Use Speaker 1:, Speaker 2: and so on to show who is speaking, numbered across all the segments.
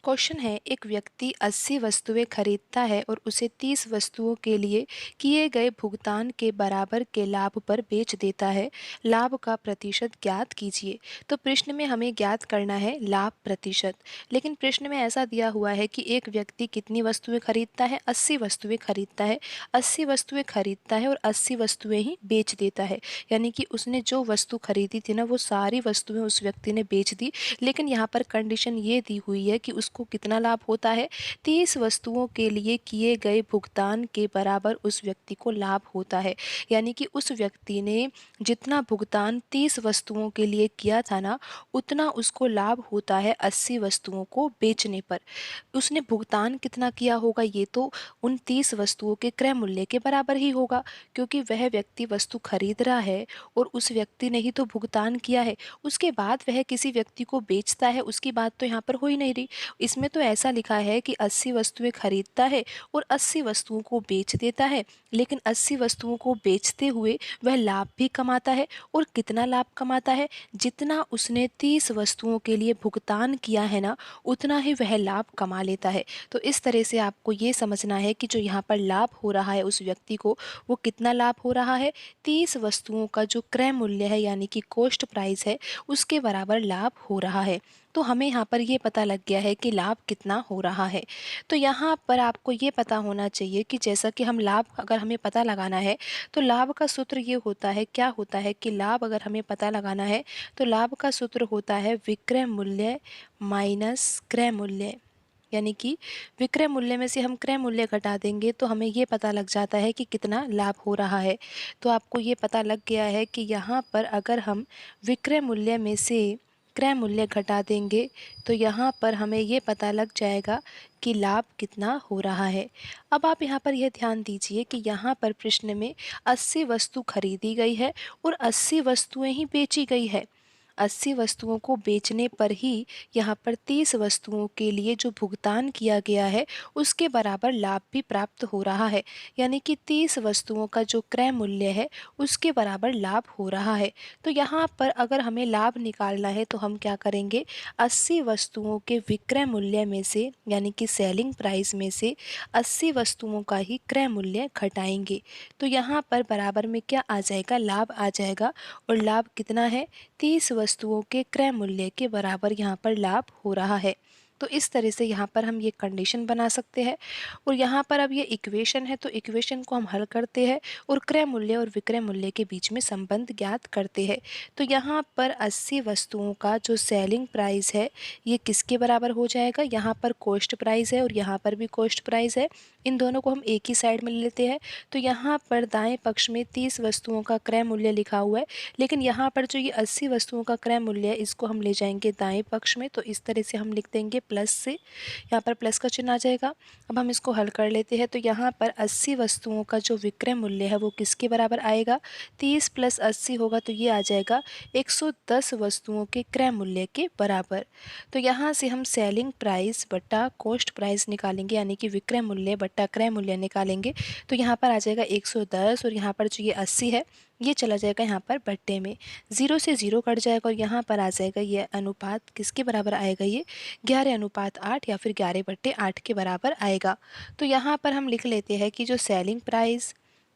Speaker 1: Question है, एक व्यक्ति 80 वस्तुएं खरीदता है और उसे 30 वस्तुओं के लिए किए गए भुगतान के बराबर के लाभ पर बेच देता है। लाभ का प्रतिशत ज्ञात कीजिए। तो प्रश्न में हमें ज्ञात करना है लाभ प्रतिशत। लेकिन प्रश्न में ऐसा दिया हुआ है कि एक व्यक्ति कितनी वस्तुएं खरीदता है, 80 वस्तुएं खरीदता है। 80 वस्तुएं खरीदता है और 80 वस्तुएं ही बेच देता है। यानी कि उसने जो वस्तु खरीदी थी ना, वो सारी वस्तुएं उस व्यक्ति ने बेच दी। लेकिन यहाँ पर कंडीशन ये दी हुई है कि उसको कितना लाभ होता है, 30 वस्तुओं के लिए किए गए भुगतान के बराबर उस व्यक्ति को लाभ होता है। यानी कि उस व्यक्ति ने जितना भुगतान 30 वस्तुओं के लिए किया था ना, उतना उसको लाभ होता है 80 वस्तुओं को बेचने पर। उसने भुगतान कितना किया होगा, ये तो उन 30 वस्तुओं के क्रय मूल्य के बराबर ही होगा, क्योंकि वह व्यक्ति वस्तु खरीद रहा है और उस व्यक्ति ने ही तो भुगतान किया है। उसके बाद वह किसी व्यक्ति को बेचता है, उसकी बात तो यहाँ पर हो ही नहीं रही। इसमें तो ऐसा लिखा है कि 80 वस्तुएं खरीदता है और 80 वस्तुओं को बेच देता है। लेकिन 80 वस्तुओं को बेचते हुए वह लाभ भी कमाता है। और कितना लाभ कमाता है, जितना उसने 30 वस्तुओं के लिए भुगतान किया है ना, उतना ही वह लाभ कमा लेता है। तो इस तरह से आपको ये समझना है कि जो यहाँ पर लाभ हो रहा है उस व्यक्ति को, वो कितना लाभ हो रहा है, 30 वस्तुओं का जो क्रय मूल्य है यानी कि कॉस्ट प्राइस है, उसके बराबर लाभ हो रहा है। तो हमें यहाँ पर ये पता लग गया है कि लाभ कितना हो रहा है। तो यहाँ पर आपको ये पता होना चाहिए कि जैसा कि हम लाभ अगर हमें पता लगाना है, तो लाभ का सूत्र ये होता है, क्या होता है कि लाभ अगर हमें पता लगाना है तो लाभ का सूत्र होता है विक्रय मूल्य माइनस क्रय मूल्य। यानी कि विक्रय मूल्य में से हम क्रय मूल्य घटा देंगे तो हमें ये पता लग जाता है कि कितना लाभ हो रहा है। तो आपको ये पता लग गया है कि यहाँ पर अगर हम विक्रय मूल्य में से क्रय मूल्य घटा देंगे तो यहाँ पर हमें ये पता लग जाएगा कि लाभ कितना हो रहा है। अब आप यहाँ पर यह ध्यान दीजिए कि यहाँ पर प्रश्न में 80 वस्तु खरीदी गई है और 80 वस्तुएं ही बेची गई है। 80 वस्तुओं को बेचने पर ही यहाँ पर 30 वस्तुओं के लिए जो भुगतान किया गया है उसके बराबर लाभ भी प्राप्त हो रहा है। यानी कि 30 वस्तुओं का जो क्रय मूल्य है उसके बराबर लाभ हो रहा है। तो यहाँ पर अगर हमें लाभ निकालना है तो हम क्या करेंगे, 80 वस्तुओं के विक्रय मूल्य में से यानी कि सेलिंग प्राइस में से 80 वस्तुओं का ही क्रय मूल्य घटाएंगे। तो यहाँ पर बराबर में क्या आ जाएगा, लाभ आ जाएगा। और लाभ कितना है, 30 वस्तुओं के क्रय मूल्य के बराबर यहाँ पर लाभ हो रहा है। तो इस तरह से यहाँ पर हम ये कंडीशन बना सकते हैं। और यहाँ पर अब ये इक्वेशन है, तो इक्वेशन को हम हल करते हैं और क्रय मूल्य और विक्रय मूल्य के बीच में संबंध ज्ञात करते हैं। तो यहाँ पर 80 वस्तुओं का जो सेलिंग प्राइस है ये किसके बराबर हो जाएगा, यहाँ पर कॉस्ट प्राइस है और यहाँ पर भी कॉस्ट प्राइस है। इन दोनों को हम एक ही साइड में ले लेते हैं। तो यहाँ पर दाएं पक्ष में 30 वस्तुओं का क्रय मूल्य लिखा हुआ है, लेकिन यहाँ पर जो ये 80 वस्तुओं का क्रय मूल्य है इसको हम ले जाएंगे दाएं पक्ष में। तो इस तरह से हम लिख देंगे प्लस से, यहाँ पर प्लस का चिन्ह आ जाएगा। अब हम इसको हल कर लेते हैं। तो यहाँ पर 80 वस्तुओं का जो विक्रय मूल्य है वो किसके बराबर आएगा, 30 प्लस 80 होगा तो ये आ जाएगा 110 वस्तुओं के क्रय मूल्य के बराबर। तो यहाँ से हम सेलिंग प्राइस बट्टा कॉस्ट प्राइस निकालेंगे, यानी कि विक्रय मूल्य बट्टा क्रय मूल्य निकालेंगे। तो यहाँ पर आ जाएगा 110 और यहाँ पर जो ये 80 है ये चला जाएगा यहाँ पर बट्टे में, 0 से 0 कट जाएगा और यहाँ पर आ जाएगा ये अनुपात किसके बराबर आएगा, ये 11:8 या फिर 11/8 के बराबर आएगा। तो यहाँ पर हम लिख लेते हैं कि जो सेलिंग प्राइस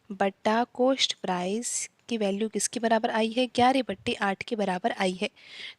Speaker 1: बट्टा कॉस्ट प्राइस की वैल्यू किसके बराबर आई है, 11/8 के बराबर आई है।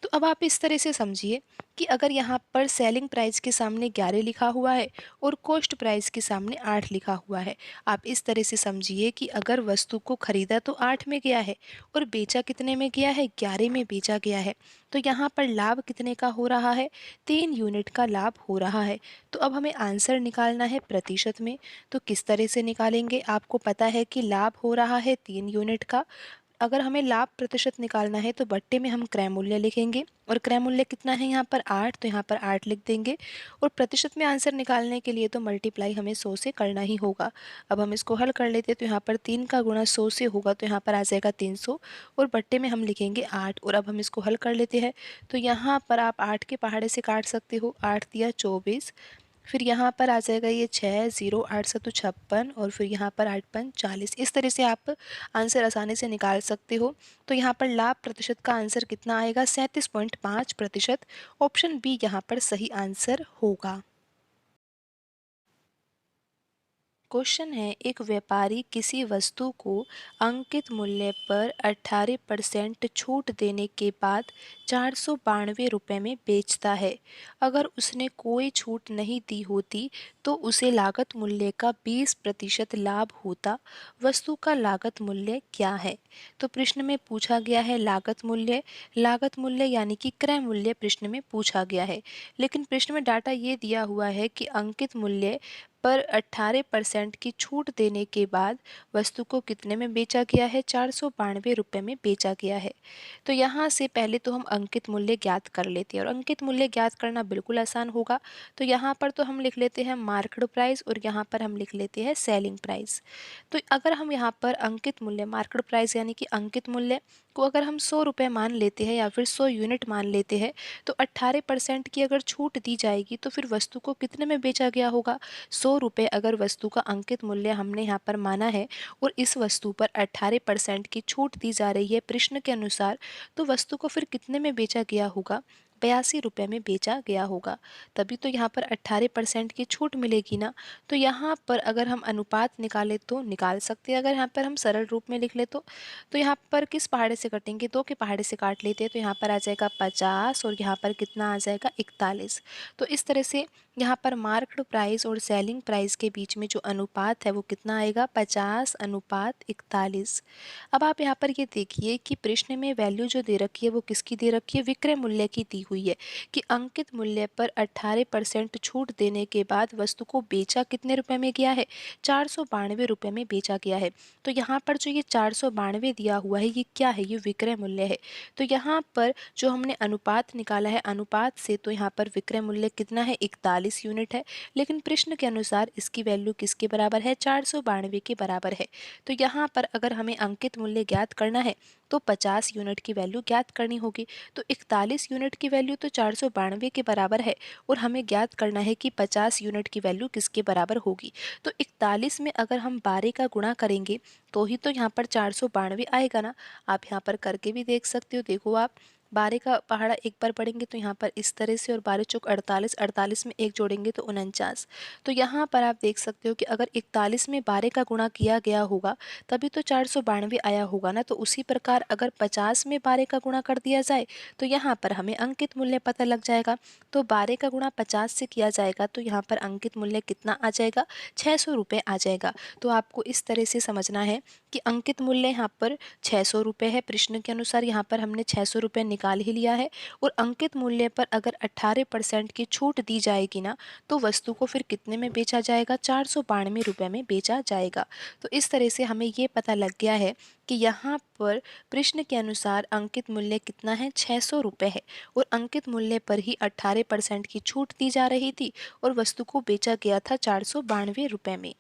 Speaker 1: तो अब आप इस तरह से समझिए कि अगर यहाँ पर सेलिंग प्राइस के सामने 11 लिखा हुआ है और कॉस्ट प्राइस के सामने 8 लिखा हुआ है, आप इस तरह से समझिए कि अगर वस्तु को खरीदा तो 8 में गया है और बेचा कितने में गया है, 11 में बेचा गया है। तो यहाँ पर लाभ कितने का हो रहा है, 3 यूनिट का लाभ हो रहा है। तो अब हमें आंसर निकालना है प्रतिशत में। तो किस तरह से निकालेंगे, आपको पता है कि लाभ हो रहा है 3 यूनिट का। अगर हमें लाभ प्रतिशत निकालना है तो बट्टे में हम क्रय मूल्य लिखेंगे और क्रय मूल्य कितना है यहाँ पर 8, तो यहाँ पर 8 लिख देंगे। और प्रतिशत में आंसर निकालने के लिए तो मल्टीप्लाई हमें 100 से करना ही होगा। अब हम इसको हल कर लेते हैं। तो यहाँ पर 3 का गुणा 100 से होगा तो यहाँ पर आ जाएगा 300 और बट्टे में हम लिखेंगे 8। और अब हम इसको हल कर लेते हैं। तो यहाँ पर आप 8 के पहाड़े से काट सकते हो, 8 दिया 24, फिर यहाँ पर आ जाएगा ये 6, 0, 8 सत्तू 56 और फिर यहाँ पर 8 पंच 40। इस तरह से आप आंसर आसानी से निकाल सकते हो। तो यहाँ पर लाभ प्रतिशत का आंसर कितना आएगा? 37.5%। ऑप्शन बी यहाँ पर सही आंसर होगा। क्वेश्चन है, एक व्यापारी किसी वस्तु को अंकित मूल्य पर 18% छूट देने के बाद 492 रुपये में बेचता है। अगर उसने कोई छूट नहीं दी होती तो उसे लागत मूल्य का 20% लाभ होता। वस्तु का लागत मूल्य क्या है? तो प्रश्न में पूछा गया है लागत मूल्य यानी कि क्रय मूल्य प्रश्न में पूछा गया है, लेकिन प्रश्न में डाटा ये दिया हुआ है कि अंकित मूल्य पर 18% की छूट देने के बाद वस्तु को कितने में बेचा गया है? 492 रुपये में बेचा गया है। तो यहाँ से पहले तो हम अंकित मूल्य ज्ञात कर लेते हैं और अंकित मूल्य ज्ञात करना बिल्कुल आसान होगा। तो यहाँ पर तो हम लिख लेते हैं मार्केट प्राइस और यहाँ पर हम लिख लेते हैं सेलिंग प्राइस। तो अगर हम यहाँ पर अंकित मूल्य मार्केट प्राइस यानी कि अंकित मूल्य को अगर हम 100 रुपये मान लेते हैं या फिर 100 यूनिट मान लेते हैं, तो 18% की अगर छूट दी जाएगी तो फिर वस्तु को कितने में बेचा गया होगा? 100 रुपये अगर वस्तु का अंकित मूल्य हमने यहाँ पर माना है और इस वस्तु पर 18% की छूट दी जा रही है प्रश्न के अनुसार, तो वस्तु को फिर कितने में बेचा गया होगा? 82 रुपये में बेचा गया होगा। तभी तो यहाँ पर 18% की छूट मिलेगी ना। तो यहाँ पर अगर हम अनुपात निकालें तो निकाल सकते हैं। अगर यहाँ पर हम सरल रूप में लिख ले तो यहाँ पर किस पहाड़े से कटेंगे? 2 के पहाड़े से काट लेते हैं, तो यहाँ पर आ जाएगा 50 और यहाँ पर कितना आ जाएगा? 41। तो इस तरह से यहाँ पर मार्केट प्राइस और सेलिंग प्राइस के बीच में जो अनुपात है वो कितना आएगा? 50:41। अब आप यहाँ पर ये देखिए कि प्रश्न में वैल्यू जो दे रखी है वो किसकी दे रखी है? विक्रय मूल्य की दी हुई है कि अंकित मूल्य पर 18% छूट देने के बाद वस्तु को बेचा कितने रुपए में गया है? 492 रुपये में बेचा गया है। तो यहाँ पर जो ये 492 दिया हुआ है ये क्या है? ये विक्रय मूल्य है। तो यहाँ पर जो हमने अनुपात निकाला है, अनुपात से तो यहाँ पर विक्रय मूल्य कितना है? 41 यूनिट है, लेकिन प्रश्न के अनुसार इसकी वैल्यू किसके बराबर है? 492 के बराबर है। तो यहाँ पर अगर हमें अंकित मूल्य ज्ञात करना है तो 50 यूनिट की वैल्यू ज्ञात करनी होगी। तो 41 यूनिट की वैल्यू तो 492 के बराबर है और हमें ज्ञात करना है कि 50 यूनिट की वैल्यू किसके बराबर होगी। तो 41 में अगर हम 12 का गुणा करेंगे तो ही तो यहाँ पर 492 आएगा ना। आप यहाँ पर करके भी देख सकते हो। देखो आप 12 का पहाड़ा एक बार पढ़ेंगे तो यहाँ पर इस तरह से, और 12 चौक 48, 48 में एक जोड़ेंगे तो 49। तो यहाँ पर आप देख सकते हो कि अगर 41 में 12 का गुणा किया गया होगा तभी तो 492 आया होगा ना। तो उसी प्रकार अगर 50 में 12 का गुणा कर दिया जाए तो यहाँ पर हमें अंकित मूल्य पता लग जाएगा। तो 12 का गुणा 50 से किया जाएगा तो यहाँ पर अंकित मूल्य कितना आ जाएगा? 600 रुपये आ जाएगा। तो आपको इस तरह से समझना है कि अंकित मूल्य यहाँ पर 600 रुपये है। प्रश्न के अनुसार यहाँ पर हमने 600 रुपये निकाल ही लिया है और अंकित मूल्य पर अगर 18% की छूट दी जाएगी ना तो वस्तु को फिर कितने में बेचा जाएगा? 492 रुपये में बेचा जाएगा। तो इस तरह से हमें ये पता लग गया है कि यहाँ पर प्रश्न के अनुसार अंकित मूल्य कितना है? 600 रुपये है और अंकित मूल्य पर ही 18% की छूट दी जा रही थी और वस्तु को बेचा गया था 492 रुपये में।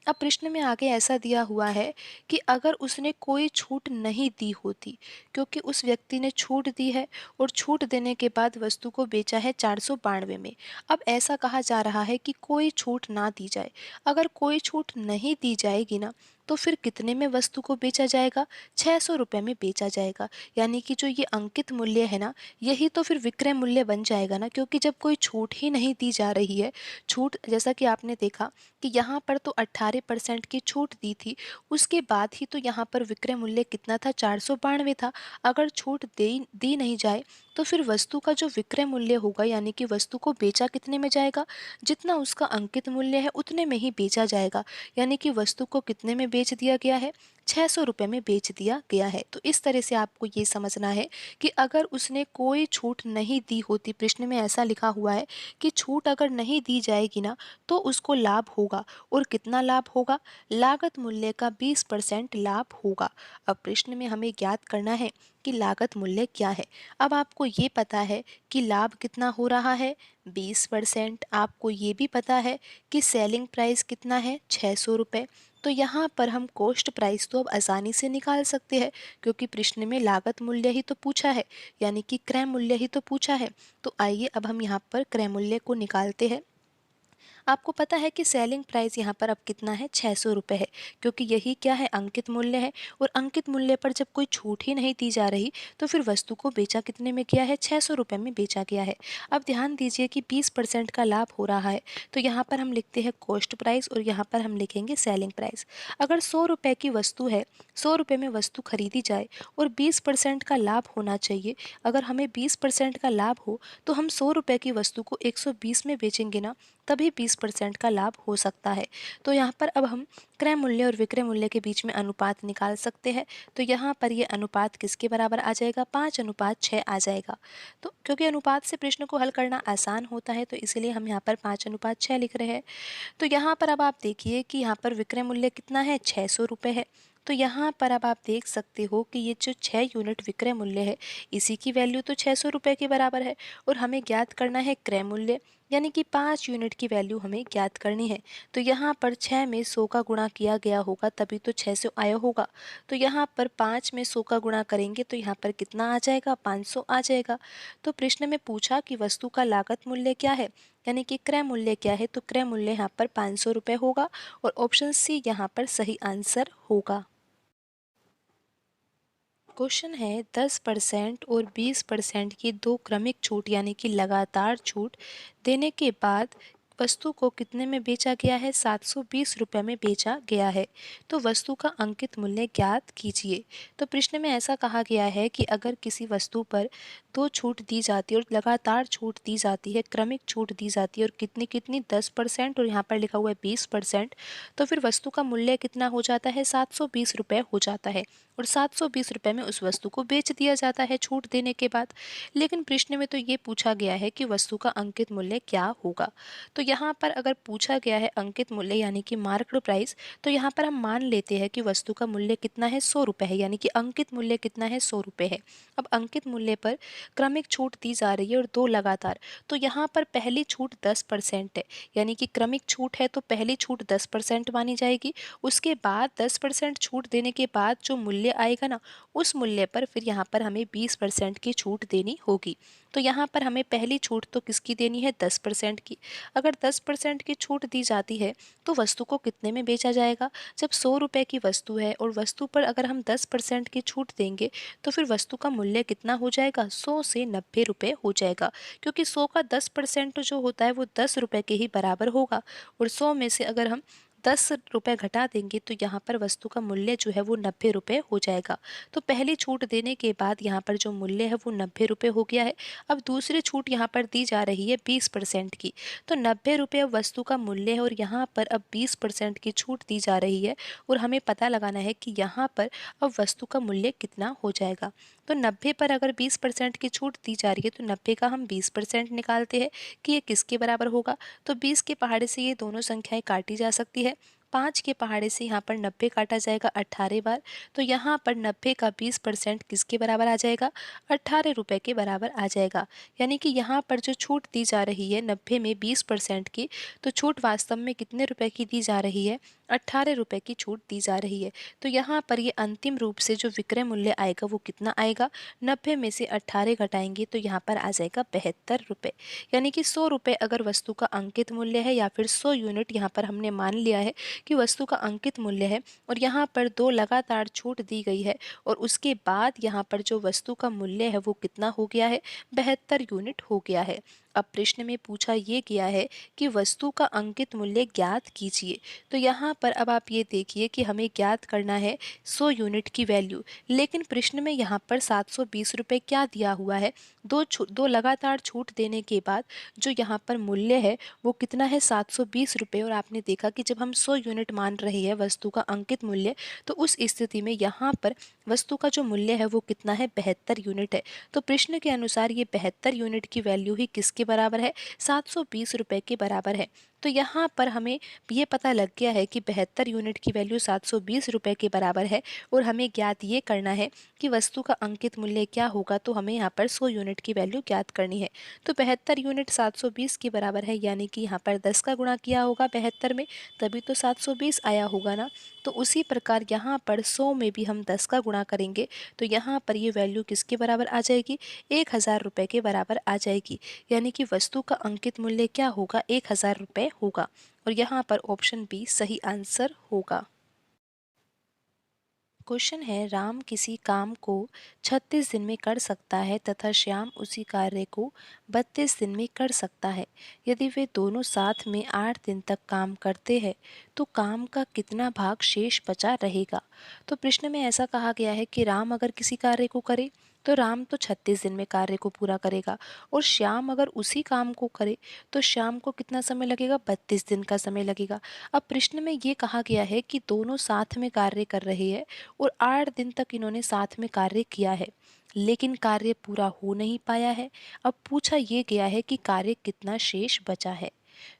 Speaker 1: अब प्रश्न में आगे ऐसा दिया हुआ है कि अगर उसने कोई छूट नहीं दी होती, क्योंकि उस व्यक्ति ने छूट दी है और छूट देने के बाद वस्तु को बेचा है 492 में। अब ऐसा कहा जा रहा है कि कोई छूट ना दी जाए। अगर कोई छूट नहीं दी जाएगी ना तो फिर कितने में वस्तु को बेचा जाएगा? 600 रुपये में बेचा जाएगा। यानी कि जो ये अंकित मूल्य है ना, यही तो फिर विक्रय मूल्य बन जाएगा ना, क्योंकि जब कोई छूट ही नहीं दी जा रही है। छूट जैसा कि आपने देखा कि यहाँ पर तो 18% की छूट दी थी, उसके बाद ही तो यहाँ पर विक्रय मूल्य कितना था? 492 था। अगर छूट दी नहीं जाए तो फिर वस्तु का जो विक्रय मूल्य होगा यानी कि वस्तु को बेचा कितने में जाएगा? जितना उसका अंकित मूल्य है उतने में ही बेचा जाएगा। यानी कि वस्तु को कितने में बेच दिया गया है? 600 रुपये में बेच दिया गया है। तो इस तरह से आपको ये समझना है कि अगर उसने कोई छूट नहीं दी होती, प्रश्न में ऐसा लिखा हुआ है कि छूट अगर नहीं दी जाएगी ना तो उसको लाभ होगा। और कितना लाभ होगा? लागत मूल्य का 20% लाभ होगा। अब प्रश्न में हमें ज्ञात करना है कि लागत मूल्य क्या है। अब आपको ये पता है कि लाभ कितना हो रहा है? 20%। आपको ये भी पता है कि सेलिंग प्राइस कितना है? 600 रुपये। तो यहाँ पर हम कॉस्ट प्राइस तो अब आसानी से निकाल सकते हैं, क्योंकि प्रश्न में लागत मूल्य ही तो पूछा है, यानी कि क्रय मूल्य ही तो पूछा है। तो आइए अब हम यहाँ पर क्रय मूल्य को निकालते हैं। आपको पता है कि सेलिंग प्राइस यहाँ पर अब कितना है, 600 रुपये है, क्योंकि यही क्या है, अंकित मूल्य है। और अंकित मूल्य पर जब कोई छूट ही नहीं दी जा रही तो फिर वस्तु को बेचा कितने में गया है, 600 रुपये में बेचा गया है। अब ध्यान दीजिए कि 20% का लाभ हो रहा है, तो यहाँ पर हम लिखते हैं कॉस्ट प्राइस और यहाँ पर हम लिखेंगे सेलिंग प्राइस। अगर 100 रुपये की वस्तु है, 100 रुपये में वस्तु खरीदी जाए और 20% का लाभ होना चाहिए। अगर हमें 20% का लाभ हो तो हम 100 रुपये की वस्तु को 120 में बेचेंगे ना, तभी 20% का लाभ हो सकता है। तो यहाँ पर अब हम क्रय मूल्य और विक्रय मूल्य के बीच में अनुपात निकाल सकते हैं। तो यहाँ पर ये अनुपात किसके बराबर आ जाएगा, 5:6 आ जाएगा। तो क्योंकि अनुपात से प्रश्न को हल करना आसान होता है, तो इसीलिए हम यहाँ पर 5:6 लिख रहे हैं। तो यहाँ पर अब आप देखिए कि यहाँ पर विक्रय मूल्य कितना है, 600 रुपये है। तो यहाँ पर अब आप देख सकते हो कि ये जो 6 यूनिट विक्रय मूल्य है, इसी की वैल्यू तो 600 रुपये के बराबर है। और हमें ज्ञात करना है क्रय मूल्य, यानी कि 5 यूनिट की वैल्यू हमें ज्ञात करनी है। तो यहाँ पर 6 में 100 का गुणा किया गया होगा, तभी तो 600 आया होगा। तो यहाँ पर 5 में 100 का गुणा करेंगे तो यहाँ पर कितना आ जाएगा, 500 आ जाएगा। तो प्रश्न में पूछा कि वस्तु का लागत मूल्य क्या है, यानी कि क्रय मूल्य क्या है, तो क्रय मूल्य यहाँ पर 500 रुपये होगा और ऑप्शन सी यहाँ पर सही आंसर होगा। क्वेश्चन है 10% और 20% की दो क्रमिक छूट यानी कि लगातार छूट देने के बाद वस्तु को कितने में बेचा गया है, 720 रुपये में बेचा गया है। तो वस्तु का अंकित मूल्य ज्ञात कीजिए। तो प्रश्न में ऐसा कहा गया है कि अगर किसी वस्तु पर दो छूट दी जाती है और लगातार छूट दी जाती है, क्रमिक छूट दी जाती है और कितनी कितनी, 10% और यहाँ पर लिखा हुआ है 20%, तो फिर वस्तु का मूल्य कितना हो जाता है, 720 रुपये हो जाता है। और 720 रुपये में उस वस्तु को बेच दिया जाता है छूट देने के बाद। लेकिन प्रश्न में तो ये पूछा गया है कि वस्तु का अंकित मूल्य क्या होगा। तो यहाँ पर अगर पूछा गया है अंकित मूल्य यानी कि मार्क्ड प्राइस, तो यहाँ पर हम मान लेते हैं कि वस्तु का मूल्य कितना है, 100 रुपये है, यानी कि अंकित मूल्य कितना है, 100 रुपये है। अब अंकित मूल्य पर क्रमिक छूट दी जा रही है और दो लगातार, तो यहाँ पर पहली छूट 10% है, यानी कि क्रमिक छूट है तो पहली छूट 10% मानी जाएगी। उसके बाद 10% छूट देने के बाद जो मूल्य आएगा ना, उस मूल्य पर फिर यहाँ पर हमें 20% की छूट देनी होगी। तो यहाँ पर हमें पहली छूट तो किसकी देनी है, 10% की। अगर 10% की छूट दी जाती है तो वस्तु को कितने में बेचा जाएगा, जब 100 रुपये की वस्तु है और वस्तु पर अगर हम 10% की छूट देंगे तो फिर वस्तु का मूल्य कितना हो जाएगा, 100 से 90 रुपये हो जाएगा। क्योंकि 100 का 10% जो होता है वो 10 रुपये के ही बराबर होगा। और 100 में से अगर हम 10 रुपये घटा देंगे तो यहाँ पर वस्तु का मूल्य जो है वो 90 रुपये हो जाएगा। तो पहली छूट देने के बाद यहाँ पर जो मूल्य है वो 90 रुपये हो गया है। अब दूसरी छूट यहाँ पर दी जा रही है 20% की, तो 90 रुपये वस्तु का मूल्य है और यहाँ पर अब 20% की छूट दी जा रही है। और हमें पता लगाना है कि यहाँ पर अब वस्तु का मूल्य कितना हो जाएगा। तो 90 पर अगर 20% की छूट दी जा रही है तो 90 का हम 20% निकालते हैं कि ये किसके बराबर होगा। तो 20 के पहाड़े से ये दोनों संख्याएं काटी जा सकती है। 5 के पहाड़े से यहाँ पर 90 काटा जाएगा 18 बार। तो यहाँ पर 90 का 20% किसके बराबर आ जाएगा, 18 रुपये के बराबर आ जाएगा। यानी कि यहाँ पर जो छूट दी जा रही है 90 में 20% की, तो छूट वास्तव में कितने रुपए की दी जा रही है, 18 रुपये की छूट दी जा रही है। तो यहाँ पर ये अंतिम रूप से जो विक्रय मूल्य आएगा वो कितना आएगा, 90 में से 18 घटाएंगे तो यहाँ पर आ जाएगा 72 रुपये। यानी कि 100 रुपये अगर वस्तु का अंकित मूल्य है या फिर 100 यूनिट यहाँ पर हमने मान लिया है कि वस्तु का अंकित मूल्य है और यहाँ पर दो लगातार छूट दी गई है और उसके बाद यहाँ पर जो वस्तु का मूल्य है वो कितना हो गया है, 72 यूनिट हो गया है। अब प्रश्न में पूछा ये गया है कि वस्तु का अंकित मूल्य ज्ञात कीजिए। तो यहाँ पर अब आप ये देखिए कि हमें ज्ञात करना है 100 यूनिट की वैल्यू, लेकिन प्रश्न में यहाँ पर 720 रुपये क्या दिया हुआ है, दो लगातार छूट देने के बाद जो यहाँ पर मूल्य है वो कितना है, 720 रुपये। और आपने देखा कि जब हम 100 यूनिट मान रहे हैं वस्तु का अंकित मूल्य, तो उस स्थिति में यहाँ पर वस्तु का जो मूल्य है वो कितना है, 72 यूनिट है। तो प्रश्न के अनुसार ये 72 यूनिट की वैल्यू ही किसके बराबर है, 720 रुपये के बराबर है। तो यहाँ पर हमें ये पता लग गया है कि 72 यूनिट की वैल्यू 720 रुपये के बराबर है और हमें ज्ञात ये करना है कि वस्तु का अंकित मूल्य क्या होगा। तो हमें यहाँ पर 100 यूनिट की वैल्यू ज्ञात करनी है। तो 72 यूनिट 720 के बराबर है, यानी कि यहाँ पर 10 का गुणा किया होगा 72 में, तभी तो 720 आया होगा ना। तो उसी प्रकार यहाँ पर 100 में भी हम 10 का गुणा करेंगे तो यहाँ पर ये वैल्यू किसके बराबर आ जाएगी, 1000 रुपये के बराबर आ जाएगी। यानी कि वस्तु का अंकित मूल्य क्या होगा, 1000 रुपये होगा और यहाँ पर ऑप्शन बी सही आंसर होगा। क्वेश्चन है, राम किसी काम को 36 दिन में कर सकता है तथा श्याम उसी कार्य को 32 दिन में कर सकता है। यदि वे दोनों साथ में 8 दिन तक काम करते हैं तो काम का कितना भाग शेष बचा रहेगा। तो प्रश्न में ऐसा कहा गया है कि राम अगर किसी कार्य को करे तो राम तो 36 दिन में कार्य को पूरा करेगा और श्याम अगर उसी काम को करे तो श्याम को कितना समय लगेगा, 32 दिन का समय लगेगा। अब प्रश्न में ये कहा गया है कि दोनों साथ में कार्य कर रहे हैं और 8 दिन तक इन्होंने साथ में कार्य किया है, लेकिन कार्य पूरा हो नहीं पाया है। अब पूछा ये गया है कि कार्य कितना शेष बचा है।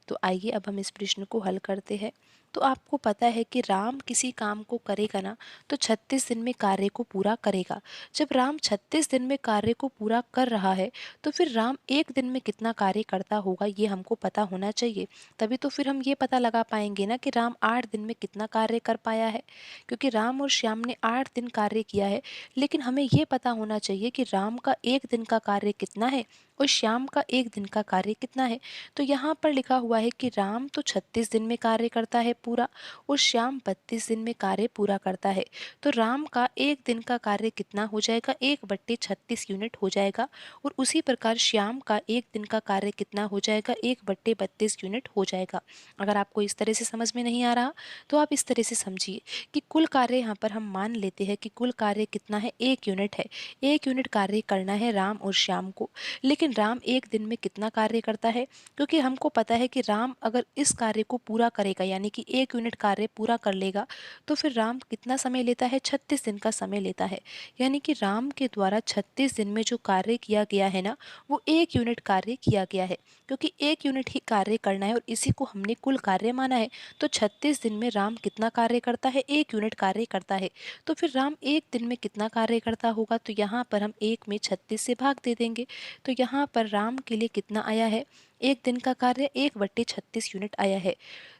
Speaker 1: तो आइए अब हम इस प्रश्न को हल करते हैं। तो आपको पता है कि राम किसी काम को करेगा ना तो 36 दिन में कार्य को पूरा करेगा। जब राम 36 दिन में कार्य को पूरा कर रहा है तो फिर राम एक दिन में कितना कार्य करता होगा ये हमको पता होना चाहिए। तभी तो फिर हम ये पता लगा पाएंगे ना कि राम 8 दिन में कितना कार्य कर पाया है, क्योंकि राम और श्याम ने 8 दिन कार्य किया है। लेकिन हमें ये पता होना चाहिए कि राम का एक दिन का कार्य कितना है और श्याम का एक दिन का कार्य कितना है। तो यहाँ पर लिखा हुआ है कि राम तो 36 दिन में कार्य करता है पूरा और श्याम 32 दिन में कार्य पूरा करता है। तो राम का एक दिन का कार्य कितना हो जाएगा, 1/36 यूनिट हो जाएगा। और उसी प्रकार श्याम का एक दिन का कार्य कितना हो जाएगा, 1/32 यूनिट हो जाएगा। अगर आपको इस तरह से समझ में नहीं आ रहा तो आप इस तरह से समझिए कि कुल कार्य यहाँ पर हम मान लेते हैं कि कुल कार्य कितना है, 1 यूनिट है। 1 यूनिट कार्य करना है राम और श्याम को। लेकिन राम एक दिन में कितना कार्य करता है, क्योंकि हमको पता है कि राम अगर इस कार्य को पूरा करेगा यानी कि 1 यूनिट कार्य पूरा कर लेगा तो फिर राम कितना समय लेता है, 36 दिन का समय लेता है। यानी कि राम के द्वारा 36 दिन में जो कार्य किया गया है ना वो 1 यूनिट कार्य किया गया है, क्योंकि 1 यूनिट ही कार्य करना है और इसी को हमने कुल कार्य माना है। तो 36 दिन में राम कितना कार्य करता है, 1 यूनिट कार्य करता है। तो फिर राम एक दिन में कितना कार्य करता होगा, तो यहाँ पर हम 1 में 36 से भाग दे देंगे। तो यहाँ पर राम के लिए कितना आया है, एक दिन का कार्य 1/36 यूनिट आया है।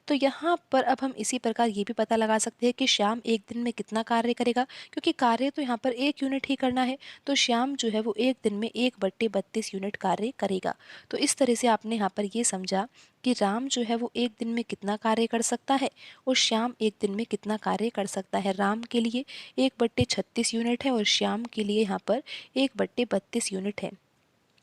Speaker 1: तो यहाँ पर अब हम इसी प्रकार ये भी पता लगा सकते हैं कि श्याम एक दिन में कितना कार्य करेगा, क्योंकि कार्य तो यहाँ पर 1 यूनिट ही करना है। तो श्याम जो है वो एक दिन में 1/32 यूनिट कार्य करेगा। तो इस तरह से आपने यहाँ पर ये समझा कि राम जो है वो एक दिन में कितना कार्य कर सकता है और श्याम एक दिन में कितना कार्य कर सकता है। राम के लिए 1/36 यूनिट है और श्याम के लिए यहाँ पर 1/32 यूनिट है।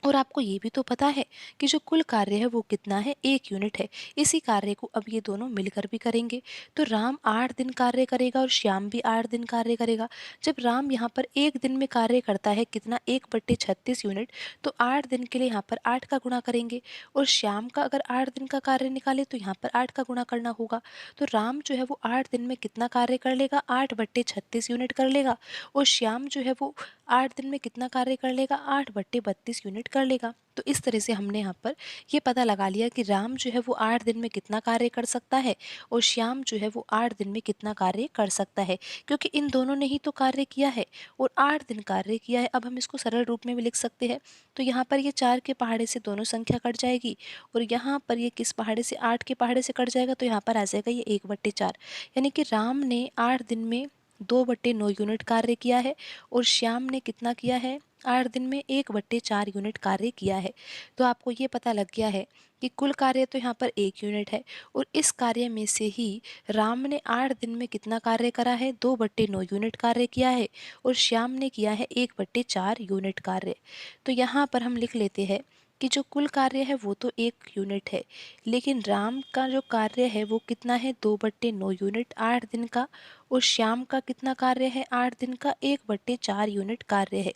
Speaker 1: और आपको ये भी तो पता है कि जो कुल कार्य है वो कितना है, 1 यूनिट है। इसी कार्य को अब ये दोनों मिलकर भी करेंगे। तो राम 8 दिन कार्य करेगा और श्याम भी 8 दिन कार्य करेगा। जब राम यहाँ पर एक दिन में कार्य करता है कितना, 1/36 यूनिट, तो 8 दिन के लिए यहाँ पर 8 का गुणा करेंगे और श्याम का अगर 8 दिन का कार्य निकाले तो यहाँ पर 8 का गुणा करना होगा। तो राम जो है वो 8 दिन में कितना कार्य कर लेगा, 8/36 यूनिट कर लेगा और श्याम जो है वो 8 दिन में कितना कार्य कर लेगा, 8/32 यूनिट कर लेगा। तो इस तरह से हमने यहाँ पर ये पता लगा लिया कि राम जो है वो 8 दिन में कितना कार्य कर सकता है और श्याम जो है वो 8 दिन में कितना कार्य कर सकता है, क्योंकि इन दोनों ने ही तो कार्य किया है और 8 दिन कार्य किया है। अब हम इसको सरल रूप में भी लिख सकते हैं। तो यहाँ पर ये 4 के पहाड़े से दोनों संख्या कट जाएगी और यहाँ पर ये किस पहाड़े से, 8 के पहाड़े से कट जाएगा, तो यहाँ पर आ जाएगा ये 1/4। यानी कि राम ने 8 दिन में 2/9 यूनिट कार्य किया है और श्याम ने कितना किया है, 8 दिन में 1/4 यूनिट कार्य किया है। तो आपको ये पता लग गया है कि कुल कार्य तो यहाँ पर 1 यूनिट है और इस कार्य में से ही राम ने 8 दिन में कितना कार्य करा है, 2/9 यूनिट कार्य किया है और श्याम ने किया है 1/4 यूनिट कार्य। तो यहाँ पर हम लिख लेते हैं कि जो कुल कार्य है वो तो 1 यूनिट है, लेकिन राम का जो कार्य है वो कितना है, 2/9 यूनिट 8 दिन का और श्याम का कितना कार्य है, 8 दिन का 1/4 यूनिट कार्य है।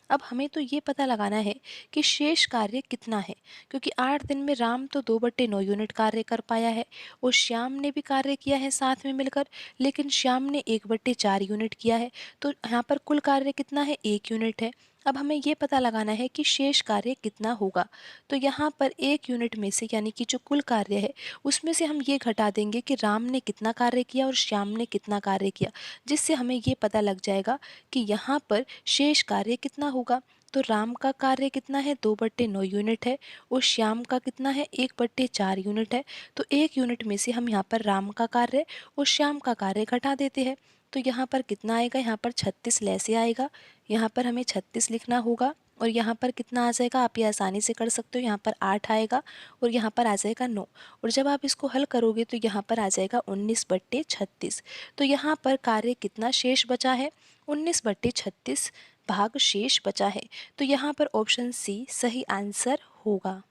Speaker 1: अब हमें तो ये पता लगाना है कि शेष कार्य कितना है, क्योंकि 8 दिन में राम तो 2/9 यूनिट कार्य कर पाया है और श्याम ने भी कार्य किया है साथ में मिलकर, लेकिन श्याम ने 1/4 यूनिट किया है। तो यहाँ पर कुल कार्य कितना है, 1 यूनिट है। अब हमें ये पता लगाना है कि शेष कार्य कितना होगा। तो यहाँ पर 1 यूनिट में से यानी कि जो कुल कार्य है उसमें से हम ये घटा देंगे कि राम ने कितना कार्य किया और श्याम ने कितना कार्य किया, जिससे हमें ये पता लग जाएगा कि यहाँ पर शेष कार्य कितना होगा। तो राम का कार्य कितना है, 2/9 यूनिट है और श्याम का कितना है, 1/4 यूनिट है। तो 1 यूनिट में से हम यहाँ पर राम का कार्य और श्याम का कार्य घटा देते हैं। तो यहाँ पर कितना आएगा, यहाँ पर 36 लैसे आएगा। यहाँ पर हमें 36 लिखना होगा और यहाँ पर कितना आ जाएगा, आप ये आसानी से कर सकते हो। यहाँ पर 8 आएगा और यहाँ पर आ जाएगा 9। और जब आप इसको हल करोगे तो यहाँ पर आ जाएगा 19/36। तो यहाँ पर कार्य कितना शेष बचा है, 19/36 भाग शेष बचा है। तो यहाँ पर ऑप्शन सी सही आंसर होगा।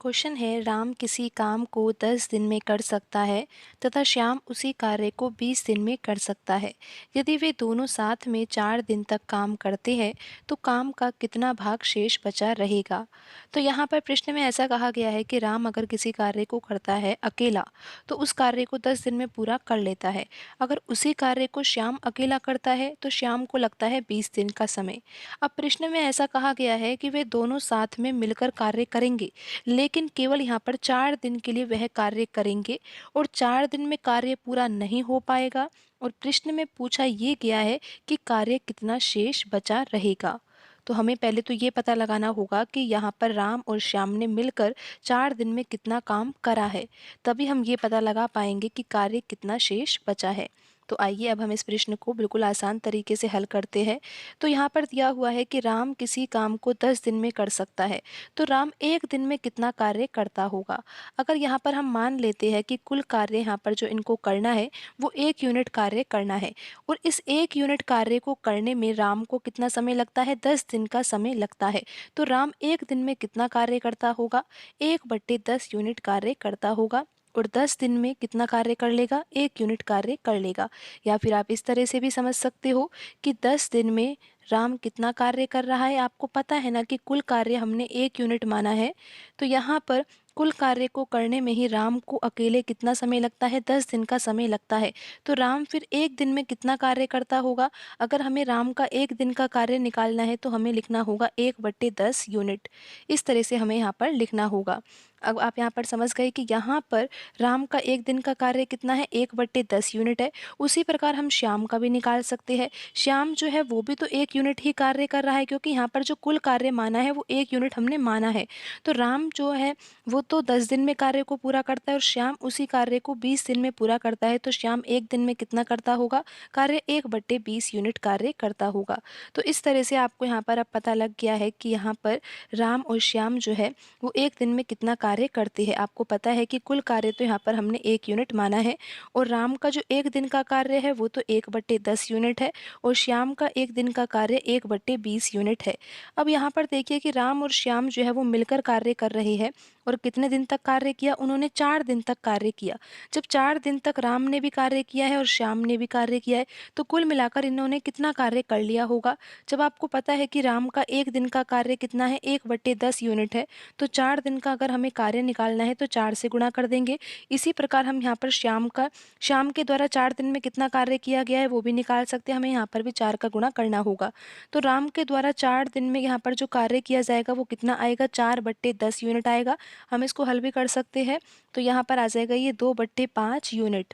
Speaker 1: क्वेश्चन है, राम किसी काम को 10 दिन में कर सकता है तथा श्याम उसी कार्य को 20 दिन में कर सकता है। यदि वे दोनों साथ में 4 दिन तक काम करते हैं तो काम का कितना भाग शेष बचा रहेगा। तो यहाँ पर प्रश्न में ऐसा कहा गया है कि राम अगर किसी कार्य को करता है अकेला तो उस कार्य को 10 दिन में पूरा कर लेता है। अगर उसी कार्य को श्याम अकेला करता है तो श्याम को लगता है 20 दिन का समय। अब प्रश्न में ऐसा कहा गया है कि वे दोनों साथ में मिलकर कार्य करेंगे, लेकिन केवल यहाँ पर 4 दिन के लिए वह कार्य करेंगे और 4 दिन में कार्य पूरा नहीं हो पाएगा। और प्रश्न में पूछा ये गया है कि कार्य कितना शेष बचा रहेगा। तो हमें पहले तो ये पता लगाना होगा कि यहाँ पर राम और श्याम ने मिलकर 4 दिन में कितना काम करा है, तभी हम ये पता लगा पाएंगे कि कार्य कितना शेष बचा है। तो आइए अब हम इस प्रश्न को बिल्कुल आसान तरीके से हल करते हैं। तो यहाँ पर दिया हुआ है कि राम किसी काम को 10 दिन में कर सकता है, तो राम एक दिन में कितना कार्य करता होगा। अगर यहाँ पर हम मान लेते हैं कि कुल कार्य यहाँ पर जो इनको करना है वो 1 यूनिट कार्य करना है और इस 1 यूनिट कार्य को करने में राम को कितना समय लगता है, 10 दिन का समय लगता है। तो राम एक दिन में कितना कार्य करता होगा, 1/10 यूनिट कार्य करता होगा और 10 दिन में कितना कार्य कर लेगा, 1 यूनिट कार्य कर लेगा। या फिर आप इस तरह से भी समझ सकते हो कि 10 दिन में राम कितना कार्य कर रहा है। आपको पता है ना कि कुल कार्य हमने 1 यूनिट माना है, तो यहाँ पर कुल कार्य को करने में ही राम को अकेले कितना समय लगता है, 10 दिन का समय लगता है। तो राम फिर एक दिन में कितना कार्य करता होगा। अगर हमें राम का एक दिन का कार्य निकालना है तो हमें लिखना होगा 1/10 यूनिट। इस तरह से हमें यहाँ पर लिखना होगा। अब आप यहाँ पर समझ गए कि यहाँ पर राम का एक दिन का कार्य कितना है, 1/10 यूनिट है। उसी प्रकार हम श्याम का भी निकाल सकते हैं। श्याम जो है वो भी तो 1 यूनिट ही कार्य कर रहा है, क्योंकि यहाँ पर जो कुल कार्य माना है वो 1 यूनिट हमने माना है। तो राम जो है वो तो 10 दिन में कार्य को पूरा करता है और श्याम उसी कार्य को 20 दिन में पूरा करता है। तो श्याम एक दिन में कितना करता होगा, कार्य 1/20 यूनिट कार्य करता होगा। तो इस तरह से आपको यहाँ पर अब पता लग गया है कि यहाँ पर राम और श्याम जो है वो एक दिन में कितना कार्य करते हैं। आपको पता है कि कुल कार्य तो यहाँ पर हमने 1 यूनिट माना है और राम का जो एक दिन का कार्य है वो तो 1/10 यूनिट है और श्याम का एक दिन का कार्य 1/20 यूनिट है। अब यहाँ पर देखिए कि राम और श्याम जो है वो मिलकर कार्य कर रहे हैं और कितने दिन तक कार्य किया, उन्होंने 4 दिन तक कार्य किया। जब 4 दिन तक राम ने भी कार्य किया है और श्याम ने भी कार्य किया है तो कुल मिलाकर इन्होंने कितना कार्य कर लिया होगा। जब आपको पता है कि राम का एक दिन का कार्य कितना है, 1/10 यूनिट है, तो 4 दिन का अगर हमें कार्य निकालना है तो 4 से गुणा कर देंगे। इसी प्रकार हम यहाँ पर श्याम के द्वारा 4 दिन में कितना कार्य किया गया है वो भी निकाल सकते हैं। हमें यहाँ पर भी 4 का गुणा करना होगा। तो राम के द्वारा 4 दिन में यहाँ पर जो कार्य किया जाएगा वो कितना आएगा, 4/10 यूनिट आएगा। हम इसको हल भी कर सकते हैं। तो यहाँ पर आ जाएगा ये 2/5 यूनिट।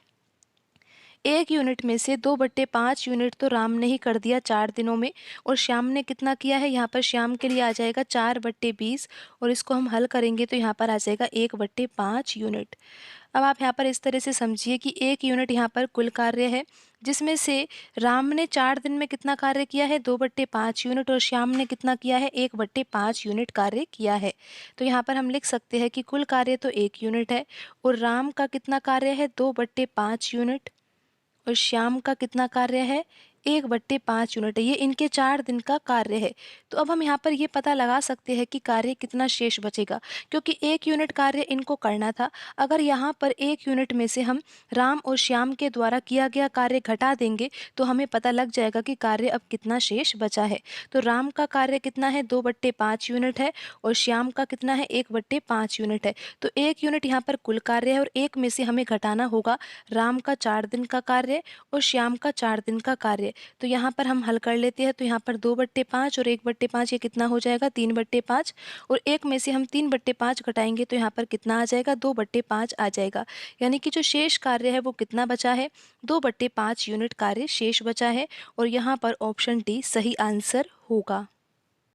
Speaker 1: 1 यूनिट में से 2/5 यूनिट तो राम ने ही कर दिया 4 दिनों में और श्याम ने कितना किया है, यहाँ पर श्याम के लिए आ जाएगा 4/20 और इसको हम हल करेंगे तो यहाँ पर आ जाएगा 1/5 यूनिट। अब आप यहाँ पर इस तरह से समझिए कि 1 यूनिट यहाँ पर कुल कार्य है, जिसमें से राम ने 4 दिन में कितना कार्य किया है, 2/5 यूनिट और श्याम ने कितना किया है, 1/5 यूनिट कार्य किया है। तो यहाँ पर हम लिख सकते हैं कि कुल कार्य तो 1 यूनिट है और राम का कितना कार्य है, 2/5 यूनिट और श्याम का कितना कार्य है, 1/5 यूनिट है। ये इनके 4 दिन का कार्य है। तो अब हम यहाँ पर ये पता लगा सकते हैं कि कार्य कितना शेष बचेगा, क्योंकि 1 यूनिट कार्य इनको करना था। अगर यहाँ पर 1 यूनिट में से हम राम और श्याम के द्वारा किया गया कार्य घटा देंगे तो हमें पता लग जाएगा कि कार्य अब कितना शेष बचा है। तो राम का कार्य कितना है, 2/5 यूनिट है और श्याम का कितना है, 1/5 यूनिट है। तो 1 यूनिट यहाँ पर कुल कार्य है और 1 में से हमें घटाना होगा राम का 4 दिन का कार्य और श्याम का 4 दिन का कार्य। तो यहाँ पर हम हल कर लेते हैं। तो यहाँ पर 2/5 और 1/5 ये कितना हो जाएगा, 3/5 और 1 में से हम 3/5 घटाएंगे तो यहाँ पर कितना आ जाएगा, 2/5 आ जाएगा। यानी कि जो शेष कार्य है वो कितना बचा है, 2/5 यूनिट कार्य शेष बचा है और यहाँ पर ऑप्शन डी सही आंसर होगा।